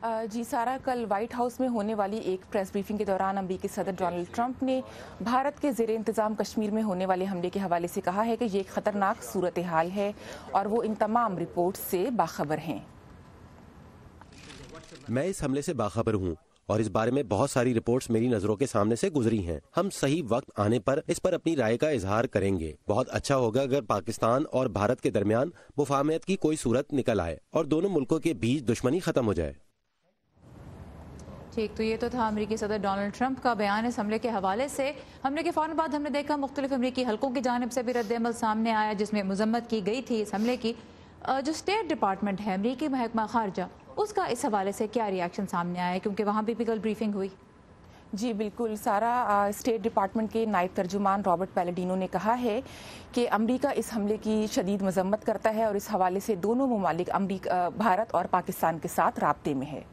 जी सारा, कल white house में होने वाली एक प्रेस ब्रीफिंग के दौरान अमेरिकी सदर डोनाल्ड ट्रंप ने भारत के ज़ेरे इंतज़ाम कश्मीर में होने वाले हमले के हवाले से कहा है कि ये एक ख़तरनाक सूरत हाल है और वो इन तमाम रिपोर्ट से बाखबर हैं। मैं इस हमले से बाखबर हूँ और इस बारे में बहुत सारी रिपोर्ट्स मेरी नजरों के सामने से गुजरी हैं। हम सही वक्त आने पर इस पर अपनी राय का इजहार करेंगे। बहुत अच्छा होगा अगर पाकिस्तान और भारत के दरमियान मुफाहमत की कोई सूरत निकल आए और दोनों मुल्कों के बीच दुश्मनी खत्म हो जाए। ठीक, तो ये तो था अमेरिकी सदर डोनाल्ड ट्रंप का बयान इस हमले के हवाले से। हमले के फौरन बाद हमने देखा मुख्तलिफ अमेरिकी हलकों की जानिब से भी रद्द-ए-अमल सामने आया, जिसमें मजम्मत की गई थी इस हमले की। जो स्टेट डिपार्टमेंट है अमेरिकी महकमा खारजा, उसका इस हवाले से क्या रिएक्शन सामने आया, क्योंकि वहाँ भी कल ब्रीफिंग हुई? जी बिल्कुल सारा, स्टेट डिपार्टमेंट के नायब तर्जुमान रॉबर्ट पैलेडिनो ने कहा है कि अमेरिका इस हमले की शदीद मजम्मत करता है और इस हवाले से दोनों ममालिक भारत और पाकिस्तान के साथ राब्ते में है।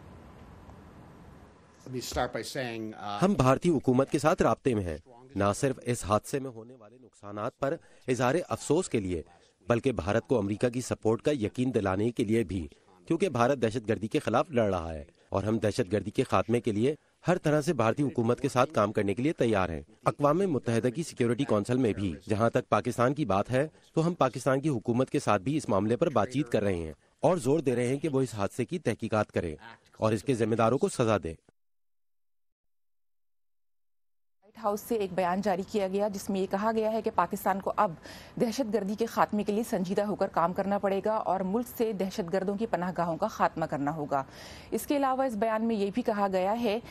हम भारतीय हुकूमत के साथ राब्ते में हैं, न सिर्फ इस हादसे में होने वाले नुकसानात पर इजहार अफसोस के लिए, बल्कि भारत को अमेरिका की सपोर्ट का यकीन दिलाने के लिए भी, क्योंकि भारत दहशतगर्दी के खिलाफ लड़ रहा है और हम दहशतगर्दी के खात्मे के लिए हर तरह से भारतीय हुकूमत के साथ काम करने के लिए तैयार हैं। अक़वाम मुत्तहिदा की सिक्योरिटी काउंसिल में भी जहां तक पाकिस्तान की बात है, तो हम पाकिस्तान की हुकूमत के साथ भी इस मामले पर बातचीत कर रहे हैं और जोर दे रहे हैं कि वो इस हादसे की तहकीकात करें और इसके जिम्मेदारों को सजा दें। व्हाइट हाउस से एक बयान जारी किया गया जिसमें ये कहा गया है कि पाकिस्तान को अब दहशतगर्दी के खात्मे के लिए संजीदा होकर काम करना पड़ेगा और मुल्क से दहशतगर्दों की पनाहगाहों का खात्मा करना होगा। इसके अलावा इस बयान में ये भी कहा गया है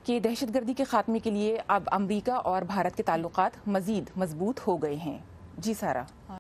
कि दहशतगर्दी के खात्मे के लिए अब अमेरिका और भारत के ताल्लुकात मजीद मजबूत हो गए हैं। जी सारा।